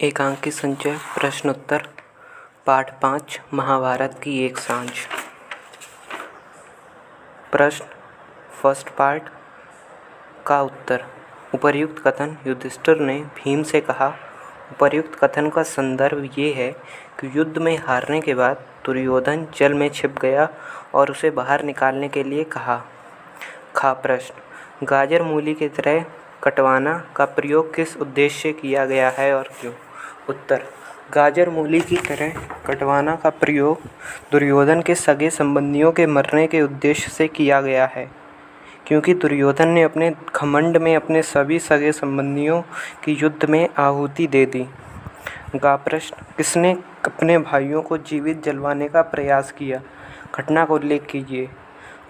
एकांकी संचय प्रश्नोत्तर पाठ 5 महाभारत की एक सांझ। प्रश्न फर्स्ट पार्ट का उत्तर। उपर्युक्त कथन युधिष्ठिर ने भीम से कहा। उपर्युक्त कथन का संदर्भ ये है कि युद्ध में हारने के बाद दुर्योधन जल में छिप गया और उसे बाहर निकालने के लिए कहा। प्रश्न गाजर मूली की तरह कटवाना का प्रयोग किस उद्देश्य से किया गया है और क्यों? उत्तर गाजर मूली की तरह कटवाना का प्रयोग दुर्योधन के सगे संबंधियों के मरने के उद्देश्य से किया गया है, क्योंकि दुर्योधन ने अपने घमंड में अपने सभी सगे संबंधियों की युद्ध में आहुति दे दी। प्रश्न किसने अपने भाइयों को जीवित जलवाने का प्रयास किया? घटना का उल्लेख कीजिए।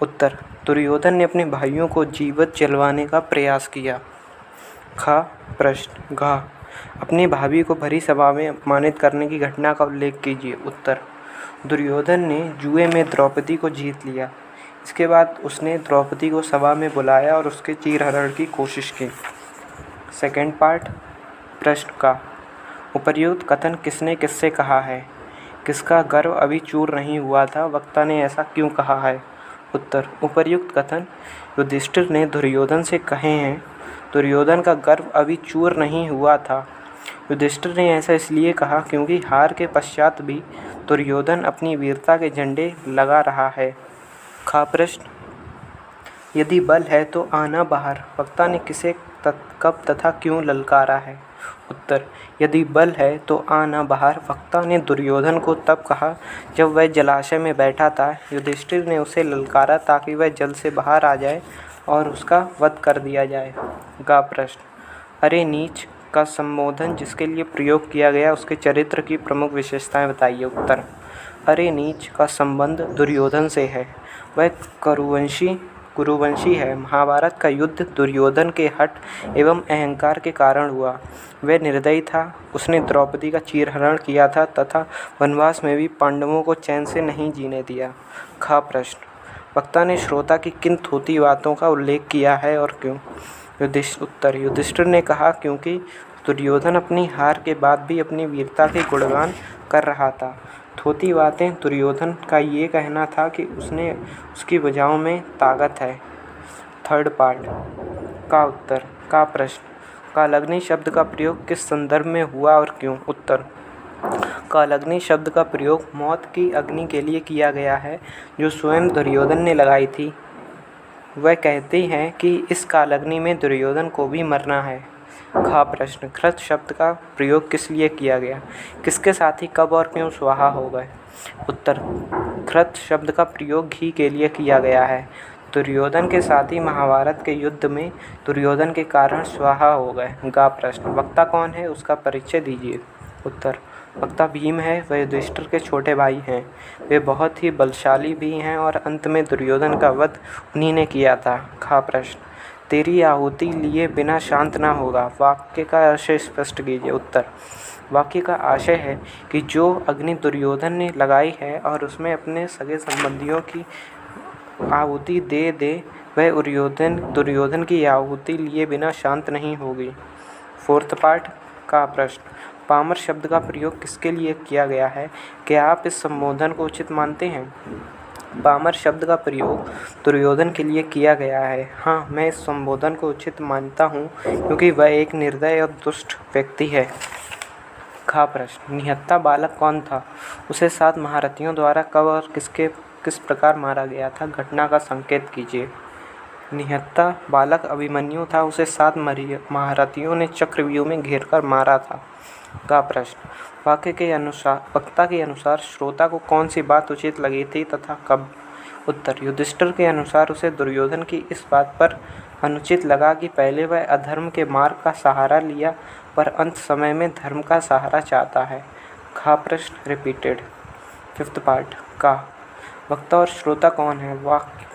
उत्तर दुर्योधन ने अपने भाइयों को जीवित जलवाने का प्रयास किया। प्रश्न अपनी भाभी को भरी सभा में अपमानित करने की घटना का उल्लेख कीजिए। उत्तर दुर्योधन ने जुए में द्रौपदी को जीत लिया। इसके बाद उसने द्रौपदी को सभा में बुलाया और उसके चीरहरण की कोशिश की। सेकंड पार्ट प्रश्न उपर्युक्त कथन किसने किससे कहा है? किसका गर्व अभी चूर नहीं हुआ था? वक्ता ने ऐसा क्यों कहा है? उत्तर उपर्युक्त कथन युधिष्ठिर ने दुर्योधन से कहे हैं। दुर्योधन का गर्व अभी चूर नहीं हुआ था। युधिष्ठिर ने ऐसा इसलिए कहा क्योंकि हार के पश्चात भी दुर्योधन अपनी वीरता के झंडे लगा रहा है। प्रश्न यदि बल है तो आना बाहर वक्ता ने किसे कब तथा क्यों ललकारा है? उत्तर यदि बल है तो आना बाहर वक्ता ने दुर्योधन को तब कहा जब वह जलाशय में बैठा था। युधिष्ठिर ने उसे ललकारा ताकि वह जल से बाहर आ जाए और उसका वध कर दिया जाए। प्रश्न अरे नीच का संबोधन जिसके लिए प्रयोग किया गया उसके चरित्र की प्रमुख विशेषताएं बताइए। उत्तर अरे नीच का संबंध दुर्योधन से है। वह कुरुवंशी है। महाभारत का युद्ध दुर्योधन के हठ एवं अहंकार के कारण हुआ। वह निर्दयी था। उसने द्रौपदी का चीरहरण किया था तथा वनवास में भी पांडवों को चैन से नहीं जीने दिया। प्रश्न वक्ता ने श्रोता की किन थोथी बातों का उल्लेख किया है और क्यों? उत्तर युधिष्ठिर ने कहा क्योंकि दुर्योधन अपनी हार के बाद भी अपनी वीरता के गुणगान कर रहा था। थोथी बातें दुर्योधन का ये कहना था कि उसकी भुजाओं में ताकत है। थर्ड पार्ट का उत्तर प्रश्न कालग्नि शब्द का प्रयोग किस संदर्भ में हुआ और क्यों? उत्तर कालग्नि शब्द का प्रयोग मौत की अग्नि के लिए किया गया है जो स्वयं दुर्योधन ने लगाई थी। वह कहती हैं कि इस कालग्नि में दुर्योधन को भी मरना है। प्रश्न घृत शब्द का प्रयोग किस लिए किया गया? किसके साथ ही कब और क्यों स्वाहा हो गए? उत्तर घृत शब्द का प्रयोग घी के लिए किया गया है। दुर्योधन के साथी महाभारत के युद्ध में दुर्योधन के कारण स्वाहा हो गए। प्रश्न वक्ता कौन है? उसका परिचय दीजिए। उत्तर वक्ता भीम है। वह युधिष्ठिर के छोटे भाई हैं। वे बहुत ही बलशाली भी हैं और अंत में दुर्योधन का वध उन्हीं ने किया था। प्रश्न तेरी आहुति लिए बिना शांत न होगा वाक्य का आशय स्पष्ट कीजिए। उत्तर वाक्य का आशय है कि जो अग्नि दुर्योधन ने लगाई है और उसमें अपने सगे संबंधियों की आहुति दे वह दुर्योधन की आहुति लिए बिना शांत नहीं होगी। फोर्थ पार्ट का प्रश्न पामर शब्द का प्रयोग किसके लिए किया गया है? क्या आप इस संबोधन को उचित मानते हैं? पामर शब्द का प्रयोग दुर्योधन के लिए किया गया है। हाँ, मैं इस संबोधन को उचित मानता हूँ क्योंकि वह एक निर्दय और दुष्ट व्यक्ति है। प्रश्न निहत्था बालक कौन था? उसे 7 महारथियों द्वारा कब और किस प्रकार मारा गया था? घटना का संकेत कीजिए। निहत्था बालक अभिमन्यु था। उसे 7 महारथियों ने चक्रव्यूह में घेरकर मारा था। प्रश्न वक्ता के अनुसार श्रोता को कौन सी बात उचित लगी थी तथा कब? उत्तर युधिष्ठिर के अनुसार उसे दुर्योधन की इस बात पर अनुचित लगा कि पहले वह अधर्म के मार्ग का सहारा लिया पर अंत समय में धर्म का सहारा चाहता है। प्रश्न रिपीटेड। फिफ्थ पार्ट वक्ता और श्रोता कौन है?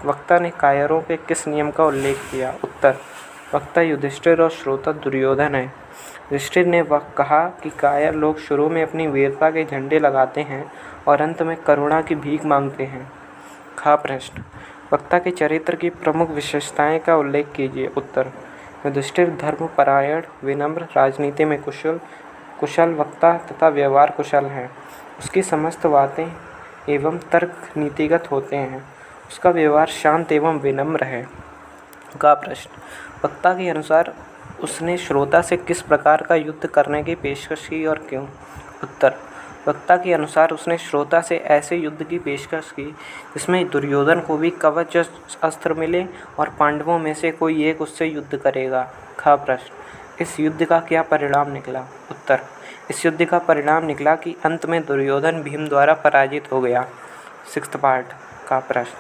वक्ता ने कायरों के किस नियम का उल्लेख किया? उत्तर वक्ता युधिष्ठिर और श्रोता दुर्योधन है। युधिष्ठिर ने कहा कि कायर लोग शुरू में अपनी वीरता के झंडे लगाते हैं और अंत में करुणा की भीख मांगते हैं। प्रश्न वक्ता के चरित्र की प्रमुख विशेषताएं का उल्लेख कीजिए। उत्तर युधिष्ठिर धर्मपरायण, विनम्र, राजनीति में कुशल, कुशल वक्ता तथा व्यवहार कुशल है। उसकी समस्त बातें एवं तर्क नीतिगत होते हैं। उसका व्यवहार शांत एवं विनम्र है। का प्रश्न, वक्ता के अनुसार उसने श्रोता से किस प्रकार का युद्ध करने की पेशकश की और क्यों? उत्तर, वक्ता के अनुसार उसने श्रोता से ऐसे युद्ध की पेशकश की जिसमें दुर्योधन को भी कवच अस्त्र मिले और पांडवों में से कोई एक उससे युद्ध करेगा। खा प्रश्न, इस युद्ध का क्या परिणाम निकला? उत्तर, इस युद्ध का परिणाम निकला कि अंत में दुर्योधन भीम द्वारा पराजित हो गया। 6th पार्ट का प्रश्न,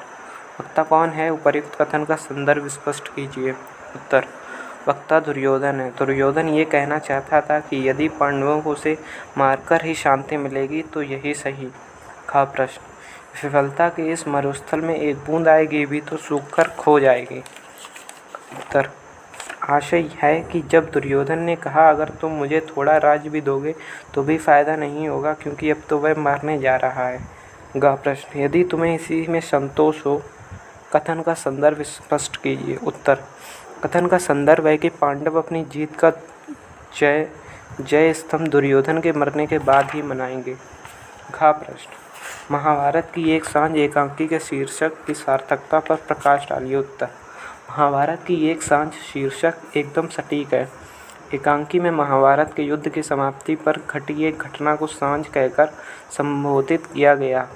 वक्ता कौन है? उपर्युक्त कथन का संदर्भ स्पष्ट कीजिए। उत्तर, वक्ता दुर्योधन है। दुर्योधन ये कहना चाहता था कि यदि पांडवों को उसे मारकर ही शांति मिलेगी तो यही सही। खा प्रश्न, विफलता के इस मरुस्थल में एक बूंद आएगी भी तो सूखकर खो जाएगी। उत्तर, आशय है कि जब दुर्योधन ने कहा अगर तुम मुझे थोड़ा राज्य भी दोगे तो भी फायदा नहीं होगा क्योंकि अब तो वह मारने जा रहा है। गा प्रश्न, यदि तुम्हें इसी में संतोष हो कथन का संदर्भ स्पष्ट कीजिए। उत्तर, कथन का संदर्भ है कि पांडव अपनी जीत का जय स्तंभ दुर्योधन के मरने के बाद ही मनाएंगे। घा प्रश्न, महाभारत की एक सांझ एकांकी के शीर्षक की सार्थकता पर प्रकाश डालिए। उत्तर, महाभारत की एक सांझ शीर्षक एकदम सटीक है। एकांकी में महाभारत के युद्ध की समाप्ति पर घटी एक घटना को सांझ कहकर संबोधित किया गया।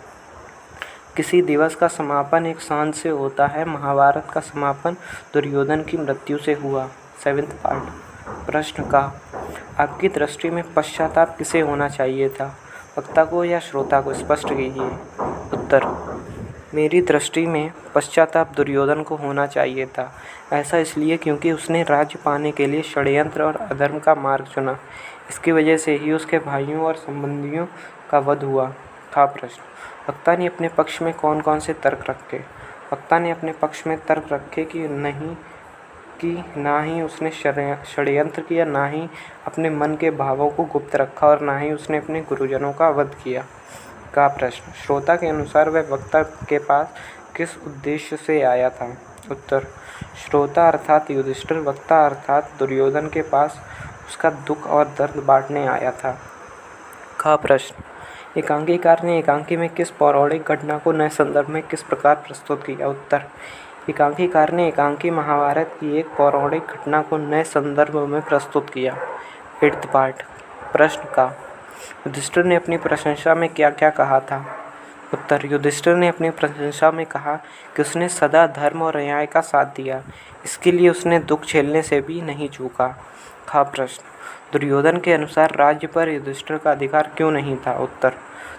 किसी दिवस का समापन एक सांझ से होता है। महाभारत का समापन दुर्योधन की मृत्यु से हुआ। 7th पार्ट प्रश्न का, आपकी दृष्टि में पश्चाताप किसे होना चाहिए था? वक्ता को या श्रोता को? स्पष्ट कीजिए। उत्तर, मेरी दृष्टि में पश्चाताप दुर्योधन को होना चाहिए था। ऐसा इसलिए क्योंकि उसने राज्य पाने के लिए षड्यंत्र और अधर्म का मार्ग चुना। इसकी वजह से ही उसके भाइयों और संबंधियों का वध हुआ। था प्रश्न, वक्ता ने अपने पक्ष में कौन कौन से तर्क रखे? वक्ता ने अपने पक्ष में तर्क रखे कि ना ही उसने षड्यंत्र किया, ना ही अपने मन के भावों को गुप्त रखा और ना ही उसने अपने गुरुजनों का वध किया। का प्रश्न, श्रोता के अनुसार वह वक्ता के पास किस उद्देश्य से आया था? उत्तर, श्रोता अर्थात युधिष्ठिर वक्ता अर्थात दुर्योधन के पास उसका दुख और दर्द बांटने आया था। का प्रश्न, एकांकीकार ने एकांकी में किस पौराणिक घटना को नए संदर्भ में किस प्रकार प्रस्तुत किया? उत्तर, एकांकीकार ने एकांकी महाभारत की एक पौराणिक घटना को नए संदर्भ में प्रस्तुत किया। 8th पार्ट प्रश्न का, युधिष्ठिर ने अपनी प्रशंसा में क्या क्या कहा था? उत्तर, युधिष्ठिर ने अपनी प्रशंसा में कहा कि उसने सदा धर्म और न्याय का साथ दिया। इसके लिए उसने दुख झेलने से भी नहीं चूका। खा प्रश्न, दुर्योधन के अनुसार राज्य पर युधिष्ठिर का अधिकार क्यों नहीं था? उत्तर,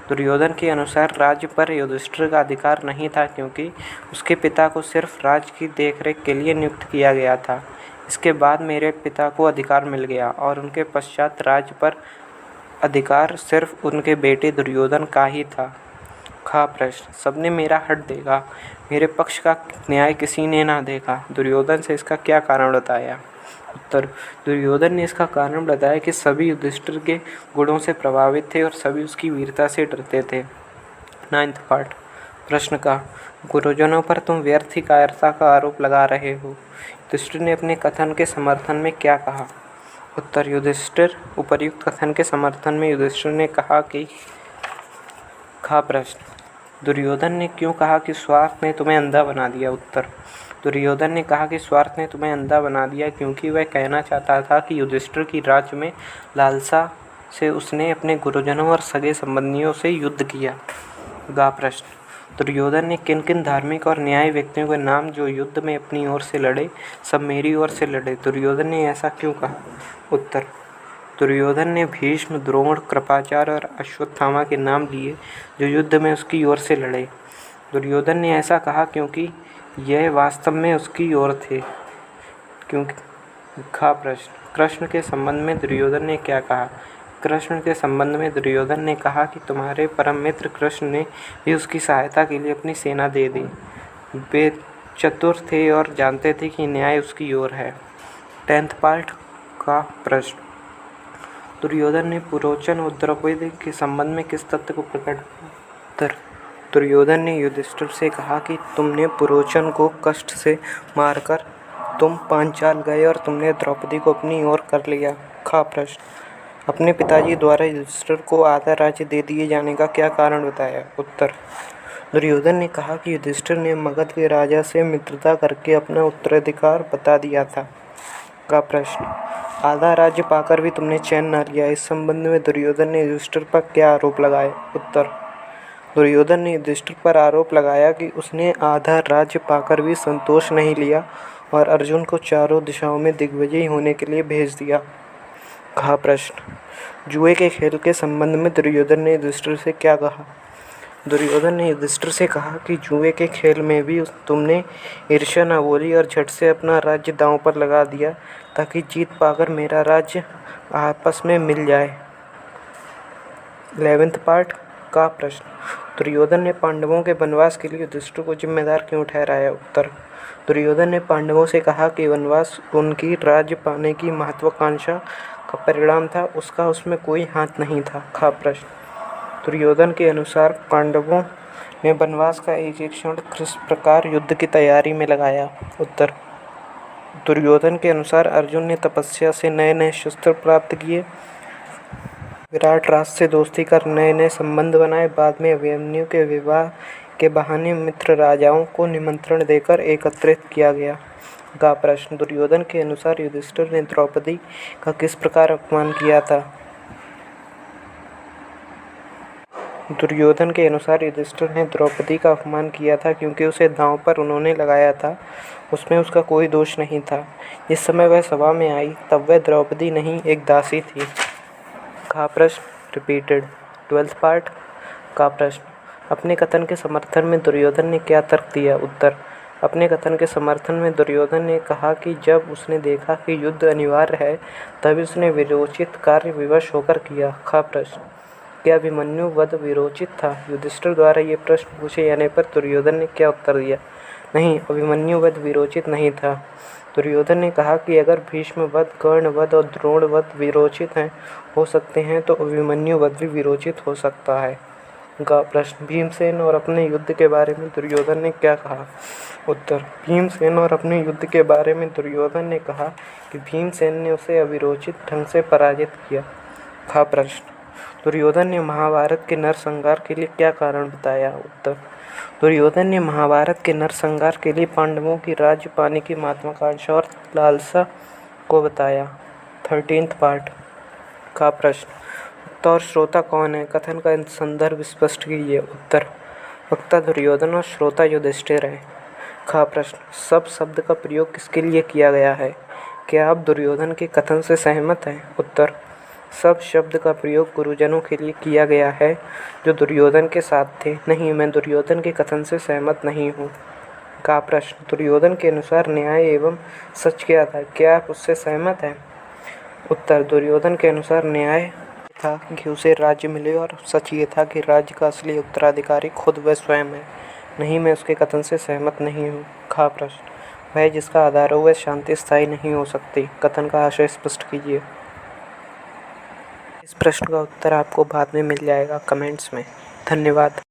दुर्योधन के अनुसार राज्य पर युधिष्ठिर का अधिकार नहीं था क्योंकि उसके पिता को सिर्फ राज्य की देखरेख के लिए नियुक्त किया गया था। इसके बाद मेरे पिता को अधिकार मिल गया और उनके पश्चात राज्य पर अधिकार सिर्फ उनके बेटे दुर्योधन का ही था। खा प्रश्न, सबने मेरा हट देखा, मेरे पक्ष का न्याय किसी ने ना देखा। दुर्योधन से इसका क्या कारण बताया? उत्तर, दुर्योधन ने इसका कारण बताया कि सभी युधिष्ठिर के गुणों से प्रभावित थे और सभी उसकी वीरता से डरते थे। 9th पार्ट प्रश्न का, गुरुजनों पर तुम व्यर्थ ही कायरता का आरोप लगा रहे हो। युधिष्ठिर ने अपने कथन के समर्थन में क्या कहा? उत्तर, युधिष्ठिर उपर्युक्त कथन के समर्थन में युधिष्ठिर ने कहा कि खा प्रश्न, दुर्योधन ने क्यों कहा कि स्वार्थ ने तुम्हें अंधा बना दिया? उत्तर, दुर्योधन ने कहा कि स्वार्थ ने तुम्हें अंधा बना दिया क्योंकि वह कहना चाहता था कि युधिष्ठिर की राज्य में लालसा से उसने अपने गुरुजनों और सगे संबंधियों से युद्ध किया। गा प्रश्न, दुर्योधन ने किन किन धार्मिक और न्यायी व्यक्तियों के नाम जो युद्ध में अपनी ओर से लड़े सब मेरी ओर से लड़े, दुर्योधन ने ऐसा क्यों कहा? उत्तर, दुर्योधन ने भीष्म, द्रोण, कृपाचार्य और अश्वत्थामा के नाम लिए जो युद्ध में उसकी ओर से लड़े। दुर्योधन ने ऐसा कहा क्योंकि यह वास्तव में उसकी ओर थे। क्योंकि खा प्रश्न, कृष्ण के संबंध में दुर्योधन ने क्या कहा? कृष्ण के संबंध में दुर्योधन ने कहा कि तुम्हारे परम मित्र कृष्ण ने भी उसकी सहायता के लिए अपनी सेना दे दी। वे चतुर थे और जानते थे कि न्याय उसकी ओर है। 10th पार्ट का प्रश्न, दुर्योधन ने पुरोचन और द्रौपदी के संबंध में किस तथ्य को प्रकट किया? उत्तर, दुर्योधन ने युधिष्ठिर से कहा कि तुमने पुरोचन को कष्ट से मारकर तुम पांचाल गए और तुमने द्रौपदी को अपनी ओर कर लिया। खा प्रश्न, अपने पिताजी द्वारा युधिष्ठिर को आधा राज्य दे दिए जाने का क्या कारण बताया। उत्तर, दुर्योधन ने कहा कि युधिष्ठिर ने मगध के राजा से मित्रता करके अपना उत्तराधिकार बता दिया था। का प्रश्न, आधा राज्य पाकर भी तुमने चैन न लिया, इस संबंध में दुर्योधन ने युधिष्ठिर पर क्या आरोप लगाए। उत्तर, दुर्योधन ने युधिष्ठिर पर आरोप लगाया कि उसने आधा राज्य पाकर भी संतोष नहीं लिया और अर्जुन को चारों दिशाओं में दिग्विजयी होने के लिए भेज दिया। कहा प्रश्न, जुए के खेल के संबंध में दुर्योधन ने युधिष्ठिर से क्या कहा। दुर्योधन ने युधिष्ठिर से कहा कि जुए के खेल में भी तुमने ईर्ष्या न बोली और झट से अपना राज्य दांव पर लगा दिया ताकि जीत पाकर मेरा राज्य आपस में मिल जाए। 11th पार्ट का प्रश्न, दुर्योधन ने पांडवों के वनवास के लिए युधिष्ठिर को जिम्मेदार क्यों ठहराया। उत्तर, दुर्योधन ने पांडवों से कहा कि वनवास उनकी राज्य पाने की महत्वाकांक्षा का परिणाम था, उसका उसमें कोई हाथ नहीं था। खा प्रश्न, दुर्योधन के अनुसार पांडवों ने वनवास का एक एक क्षण किस प्रकार युद्ध की तैयारी में लगाया। उत्तर, दुर्योधन के अनुसार अर्जुन ने तपस्या से नए नए शस्त्र प्राप्त किए, विराट राष्ट्र से दोस्ती कर नए नए संबंध बनाए, बाद में अभिमन्यु के विवाह के बहाने मित्र राजाओं को निमंत्रण देकर एकत्रित किया गया। का प्रश्न, दुर्योधन के अनुसार युधिष्ठिर ने द्रौपदी का किस प्रकार अपमान किया था। दुर्योधन के अनुसार युधिष्ठिर ने द्रौपदी का अपमान किया था क्योंकि उसे दांव पर उन्होंने लगाया था, उसमें उसका कोई दोष नहीं था। जिस समय वह सभा में आई तब वह द्रौपदी नहीं एक दासी थी। का प्रश्न रिपीटेड। 12th पार्ट का प्रश्न, अपने कथन के समर्थन में दुर्योधन ने क्या तर्क दिया। उत्तर, अपने कथन के समर्थन में दुर्योधन ने कहा कि जब उसने देखा कि युद्ध अनिवार्य है तभी उसने विरोचित कार्य विवश होकर किया। खा प्रश्न, क्या अभिमन्यु वध विरोचित था। युधिष्ठिर द्वारा ये प्रश्न पूछे जाने पर दुर्योधन ने क्या उत्तर दिया। नहीं, अभिमन्यु वध विरोचित नहीं था। दुर्योधन ने कहा कि अगर भीष्म वध, कर्ण वध और द्रोण वध विरोचित हो सकते हैं तो अभिमन्यु वध भी विरोचित हो सकता है। का प्रश्न, भीमसेन और अपने युद्ध के बारे में दुर्योधन ने क्या कहा। उत्तर, भीमसेन और अपने युद्ध के बारे में दुर्योधन ने कहा कि भीमसेन ने उसे अविरोचित ढंग से पराजित किया। था प्रश्न, दुर्योधन ने महाभारत के नरसंहार के लिए क्या कारण बताया। उत्तर, दुर्योधन ने महाभारत के नरसंहार के लिए पांडवों की राज्य पाने की महत्वाकांक्षा और लालसा को बताया। 13th पार्ट का प्रश्न, वक्ता और श्रोता कौन है, कथन का संदर्भ स्पष्ट कीजिए। उत्तर, वक्ता दुर्योधन और श्रोता युधिष्ठिर है। खा प्रश्न, सब शब्द का प्रयोग किसके लिए किया गया है, क्या आप दुर्योधन के कथन से सहमत हैं। उत्तर, सब शब्द का प्रयोग गुरुजनों के लिए किया गया है जो दुर्योधन के साथ थे। नहीं, मैं दुर्योधन के कथन से सहमत नहीं हूँ। का प्रश्न, दुर्योधन के अनुसार न्याय एवं सच क्या था, क्या आप उससे सहमत हैं। उत्तर, दुर्योधन के अनुसार न्याय था कि उसे राज्य मिले और सच ये था कि राज्य का असली उत्तराधिकारी खुद वह स्वयं है। नहीं, मैं उसके कथन से सहमत नहीं हूँ। खा प्रश्न, वह जिसका आधार हो वह शांति स्थायी नहीं हो सकती, कथन का आशय स्पष्ट कीजिए। इस प्रश्न का उत्तर आपको बाद में मिल जाएगा कमेंट्स में। धन्यवाद।